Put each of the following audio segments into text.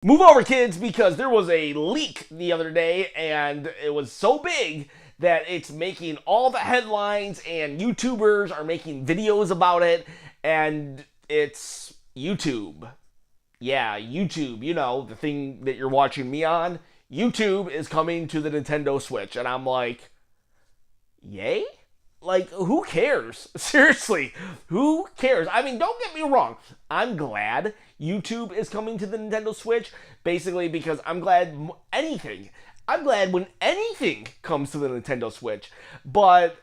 Move over, kids, because there was a leak the other day, and it was so big that it's making all the headlines, and YouTubers are making videos about it, and it's YouTube. Yeah, YouTube, you know, the thing that you're watching me on. YouTube is coming to the Nintendo Switch, and I'm like, yay? Like, who cares? Seriously, who cares? I mean, don't get me wrong. I'm glad YouTube is coming to the Nintendo Switch, basically because I'm glad anything. I'm glad when anything comes to the Nintendo Switch, but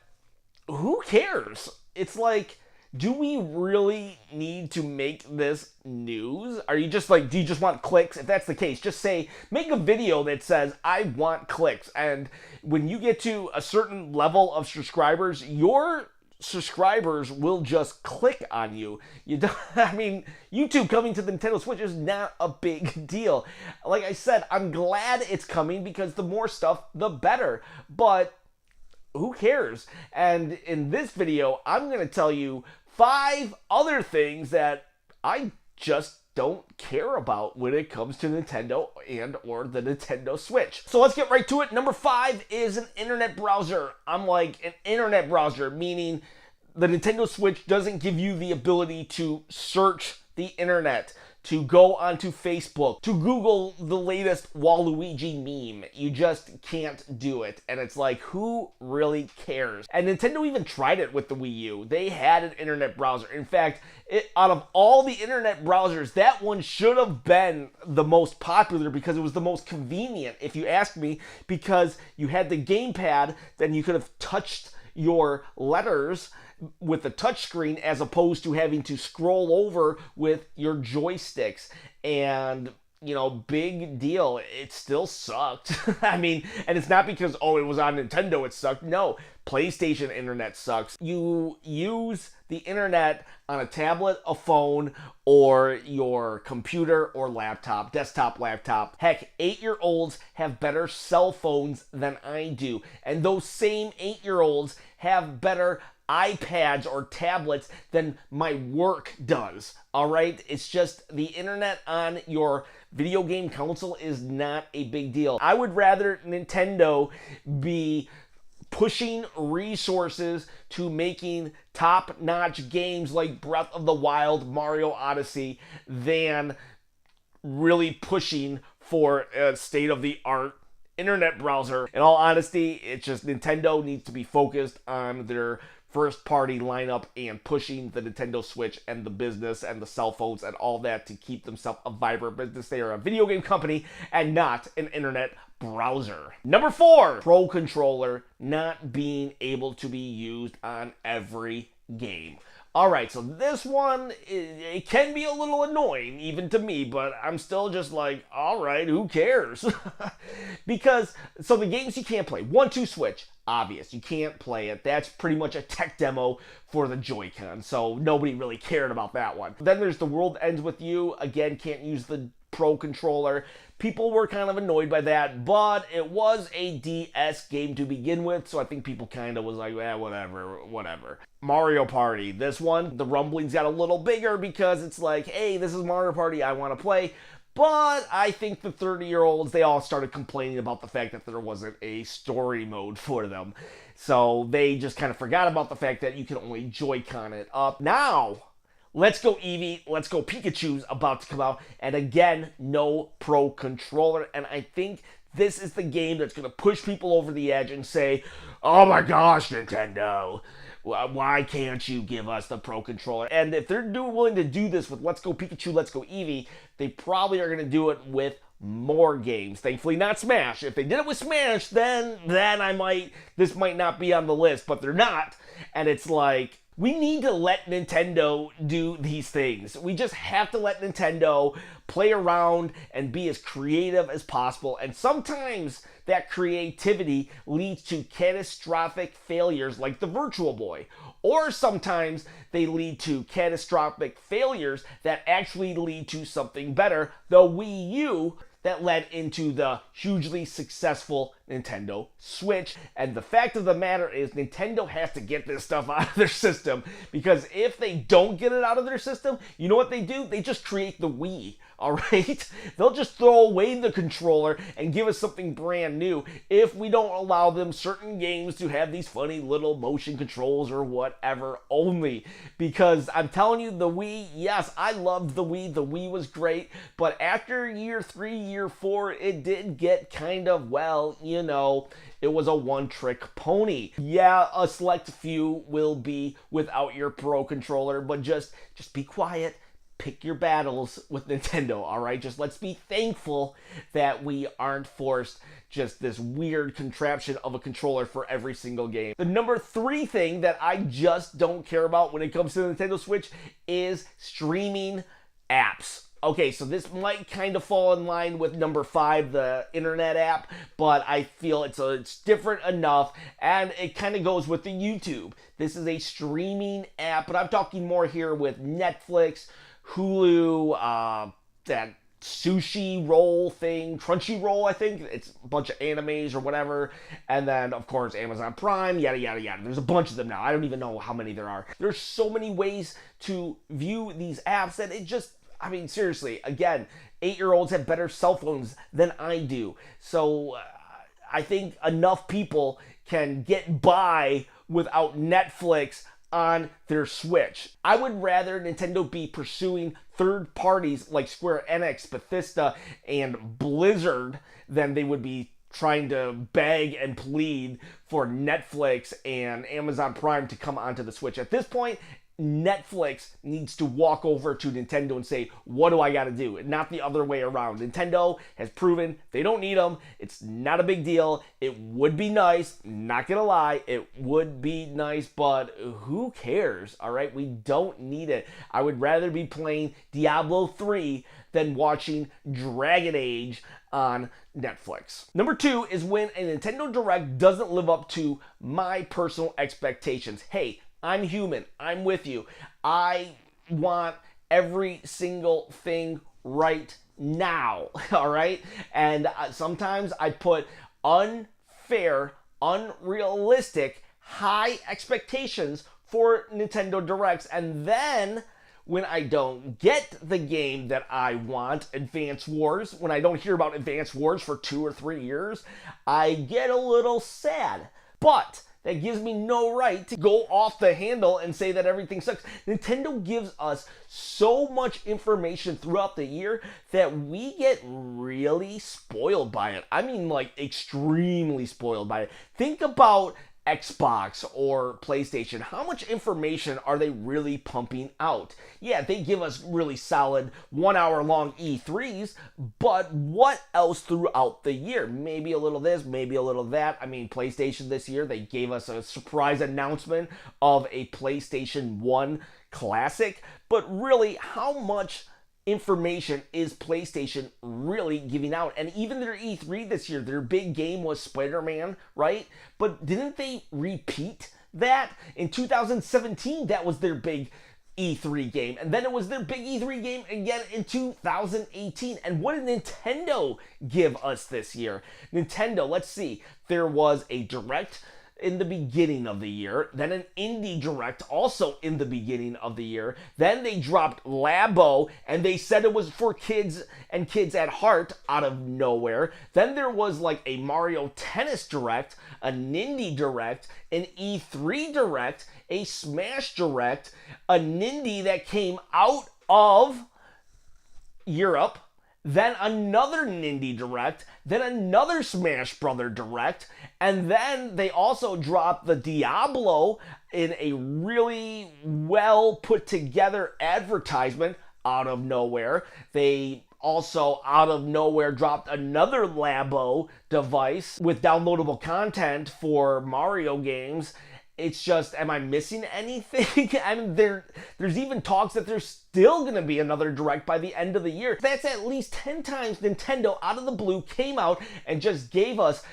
who cares? It's like, do we really need to make this news? Are you just like, do you just want clicks? If that's the case, just say, make a video that says, I want clicks. And when you get to a certain level of subscribers, your subscribers will just click on you. You don't, I mean, YouTube coming to the Nintendo Switch is not a big deal. Like I said, I'm glad it's coming because the more stuff, the better. But who cares? And in this video, I'm going to tell you 5 other things that I just don't care about when it comes to Nintendo and or the Nintendo Switch. So let's get right to it. Number 5 is an internet browser. I'm like, an internet browser, meaning the Nintendo Switch doesn't give you the ability to search the internet, to go onto Facebook, to Google the latest Waluigi meme. You just can't do it. And it's like, who really cares? And Nintendo even tried it with the Wii U. They had an internet browser. In fact, out of all the internet browsers, that one should have been the most popular because it was the most convenient, if you ask me, because you had the gamepad, then you could have touched your letters with the touchscreen as opposed to having to scroll over with your joysticks. And, you know, big deal. It still sucked. I mean, and it's not because, oh, it was on Nintendo, it sucked. No, PlayStation internet sucks. You use the internet on a tablet, a phone, or your computer or laptop, desktop laptop. Heck, 8-year-olds have better cell phones than I do. And those same 8-year-olds have better iPads or tablets than my work does. All right? It's just the internet on your video game console is not a big deal. I would rather Nintendo be pushing resources to making top-notch games like Breath of the Wild, Mario Odyssey, than really pushing for a state-of-the-art internet browser. In all honesty, it's just Nintendo needs to be focused on their first-party lineup and pushing the Nintendo Switch and the business and the cell phones and all that to keep themselves a vibrant business. They are a video game company and not an internet browser. Number 4, Pro Controller not being able to be used on every game. All right, so this one, it can be a little annoying, even to me, but I'm still just like, all right, who cares? Because, so the games you can't play, 1-2 Switch, obvious, you can't play it. That's pretty much a tech demo for the Joy-Con, so nobody really cared about that one. Then there's The World Ends With You, again, can't use the Pro Controller. People were kind of annoyed by that, but it was a DS game to begin with, so I think people kind of was like, whatever. Mario Party, this one, the rumblings got a little bigger because it's like, hey, this is Mario Party, I want to play. But I think the 30-year-olds, they all started complaining about the fact that there wasn't a story mode for them. So they just kind of forgot about the fact that you can only Joy-Con it up. Now, Let's Go Eevee, Let's Go Pikachu's about to come out, and again, no Pro Controller, and I think this is the game that's going to push people over the edge and say, oh my gosh, Nintendo, why can't you give us the Pro Controller? And if they're willing to do this with Let's Go Pikachu, Let's Go Eevee, they probably are going to do it with more games. Thankfully not Smash. If they did it with Smash, then this might not be on the list, but they're not, and it's like, we need to let Nintendo do these things. We just have to let Nintendo play around and be as creative as possible. And sometimes that creativity leads to catastrophic failures like the Virtual Boy. Or sometimes they lead to catastrophic failures that actually lead to something better. The Wii U that led into the hugely successful Nintendo Switch. And the fact of the matter is Nintendo has to get this stuff out of their system, because if they don't get it out of their system, you know what they do? They just create the Wii. All right? They'll just throw away the controller and give us something brand new if we don't allow them certain games to have these funny little motion controls or whatever only. Because I'm telling you, the Wii, yes, I loved the Wii. The Wii was great. But after year 3, year 4, it did get kind of, well, you know, it was a one-trick pony. Yeah, a select few will be without your Pro controller, but just be quiet. Pick your battles with Nintendo, all right? Just let's be thankful that we aren't forced just this weird contraption of a controller for every single game. The number 3 thing that I just don't care about when it comes to the Nintendo Switch is streaming apps. Okay, so this might kind of fall in line with number 5, the internet app, but I feel it's different enough, and it kind of goes with the YouTube. This is a streaming app, but I'm talking more here with Netflix, Hulu, that sushi roll thing, Crunchyroll, I think. It's a bunch of animes or whatever. And then, of course, Amazon Prime, yada, yada, yada. There's a bunch of them now. I don't even know how many there are. There's so many ways to view these apps that it just, I mean, seriously, again, 8-year-olds have better cell phones than I do. So I think enough people can get by without Netflix on their Switch. I would rather Nintendo be pursuing third parties like Square Enix, Bethesda, and Blizzard than they would be trying to beg and plead for Netflix and Amazon Prime to come onto the Switch. At this point, Netflix needs to walk over to Nintendo and say, what do I got to do? Not the other way around. Nintendo has proven they don't need them. It's not a big deal. It would be nice. Not going to lie. It would be nice, but who cares? All right. We don't need it. I would rather be playing Diablo 3 than watching Dragon Age on Netflix. Number 2 is when a Nintendo Direct doesn't live up to my personal expectations. Hey, I'm human. I'm with you. I want every single thing right now, all right? And sometimes I put unfair, unrealistic, high expectations for Nintendo Directs, and then when I don't get the game that I want, Advance Wars, when I don't hear about Advance Wars for 2 or 3 years, I get a little sad. But that gives me no right to go off the handle and say that everything sucks. Nintendo gives us so much information throughout the year that we get really spoiled by it. I mean, like, extremely spoiled by it. Think about Xbox or PlayStation. How much information are they really pumping out? Yeah, they give us really solid 1 hour long E3s, but what else throughout the year? Maybe a little this, maybe a little that. I mean, PlayStation this year, they gave us a surprise announcement of a PlayStation 1 Classic, but really, how much information is PlayStation really giving out? And even their E3 this year, their big game was Spider-Man, right? But didn't they repeat that? In 2017, that was their big E3 game. And then it was their big E3 game again in 2018. And what did Nintendo give us this year? Nintendo, let's see. There was a Direct in the beginning of the year, then an Indie Direct also in the beginning of the year. Then they dropped Labo, and they said it was for kids and kids at heart out of nowhere. Then there was like a Mario Tennis Direct, a Nindy Direct, an E3 Direct, a Smash Direct, a Nindy that came out of Europe, then another Nindy Direct, then another Smash Brother Direct, and then they also dropped the Diablo in a really well put together advertisement out of nowhere. They also out of nowhere dropped another Labo device with downloadable content for Mario games. It's just, am I missing anything? I mean, there's even talks that there's still going to be another Direct by the end of the year. That's at least 10 times Nintendo out of the blue came out and just gave us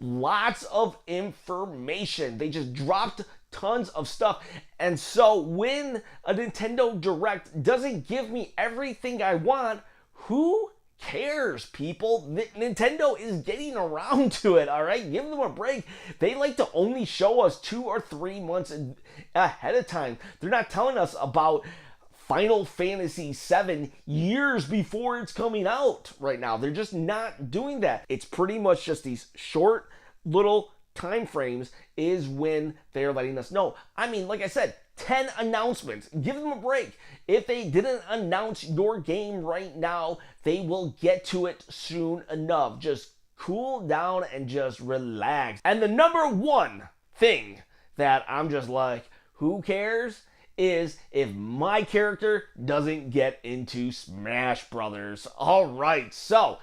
lots of information. They just dropped tons of stuff. And so when a Nintendo Direct doesn't give me everything I want, who cares, people? Nintendo is getting around to it, all right? Give them a break. They like to only show us 2 or 3 months ahead of time. They're not telling us about Final Fantasy VII years before it's coming out right now. They're just not doing that. It's pretty much just these short little time frames is when they're letting us know. I mean, like I said, 10 announcements. Give them a break. If they didn't announce your game right now, they will get to it soon enough. Just cool down and just relax. And the number one thing that I'm just like, who cares? Is if my character doesn't get into Smash Brothers. All right, so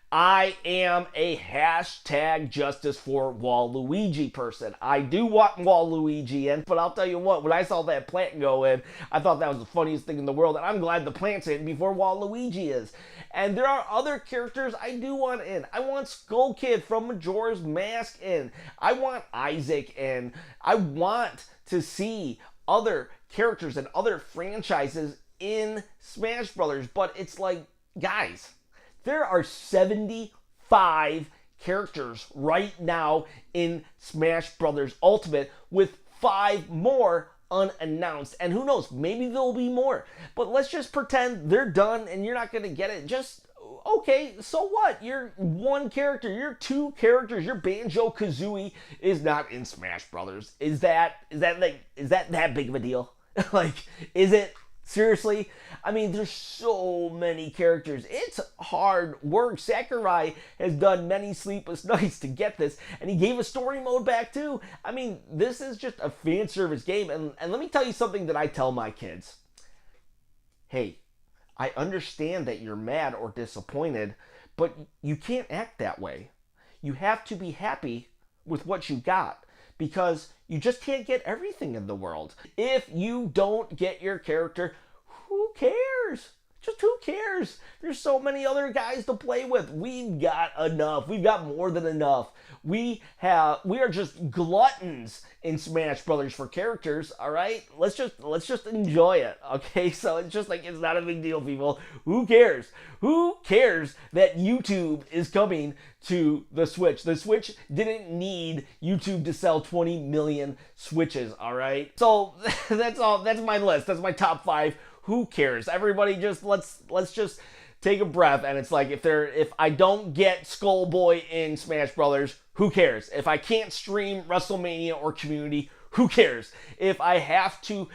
I am a hashtag justice for Waluigi person. I do want Waluigi in, but I'll tell you what, when I saw that plant go in, I thought that was the funniest thing in the world, and I'm glad the plant's in before Waluigi is. And there are other characters I do want in. I want Skull Kid from Majora's Mask in. I want Isaac in. I want to see other characters and other franchises in Smash Brothers, but it's like, guys, there are 75 characters right now in Smash Brothers Ultimate with 5 more unannounced, and who knows, maybe there'll be more, but let's just pretend they're done and you're not gonna get it. Just okay, so what? You're one character, you're 2 characters, your Banjo-Kazooie is not in Smash Brothers. Is that that big of a deal? Like, is it? Seriously? I mean, there's so many characters. It's hard work. Sakurai has done many sleepless nights to get this, and he gave a story mode back too. I mean, this is just a fan service game, and let me tell you something that I tell my kids. Hey, I understand that you're mad or disappointed, but you can't act that way. You have to be happy with what you got, because you just can't get everything in the world. If you don't get your character, who cares? Just who cares? There's so many other guys to play with. We've got enough. We've got more than enough. We are just gluttons in Smash Brothers for characters, all right? Let's just enjoy it, okay? So it's just like, it's not a big deal, people. Who cares? Who cares that YouTube is coming to the Switch? The Switch didn't need YouTube to sell 20 million Switches, all right? So that's all. That's my list. That's my top 5. Who cares? Everybody just let's just take a breath. And it's like, if I don't get Skullboy in Smash Brothers, who cares? If I can't stream WrestleMania or Community, who cares? If I have to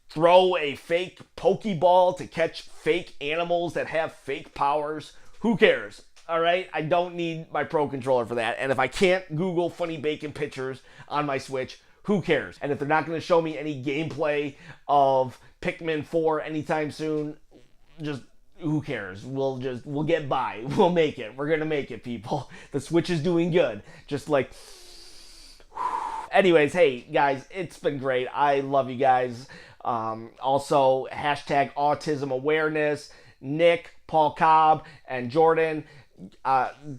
throw a fake Pokeball to catch fake animals that have fake powers, who cares? All right, I don't need my Pro Controller for that. And if I can't Google funny bacon pictures on my Switch, who cares? And if they're not going to show me any gameplay of Pikmin 4 anytime soon, just who cares? We'll get by. We'll make it. We're going to make it, people. The Switch is doing good. Just like, anyways, hey, guys, it's been great. I love you guys. Also, hashtag autism awareness. Nick, Paul Cobb, and Jordan,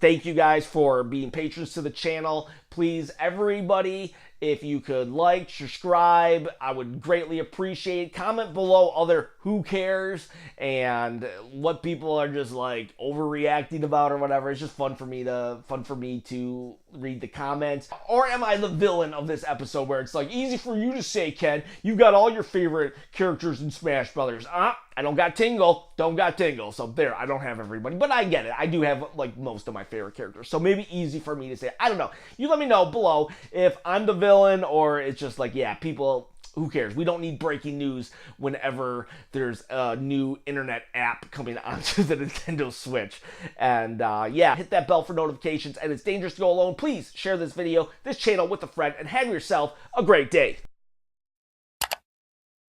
thank you guys for being patrons to the channel. Please, everybody, if you could like, subscribe, I would greatly appreciate. Comment below other who cares and what people are just like overreacting about or whatever. It's just fun for me to read the comments. Or am I the villain of this episode where it's like, easy for you to say, Ken, you've got all your favorite characters in Smash Brothers. I don't got Tingle. So there, I don't have everybody, but I get it. I do have like most of my favorite characters. So maybe easy for me to say. I don't know. You let me know below if I'm the villain or it's just like, yeah, people, who cares? We don't need breaking news whenever there's a new internet app coming onto the Nintendo Switch. And yeah, hit that bell for notifications. And it's dangerous to go alone. Please share this video, this channel with a friend, and have yourself a great day.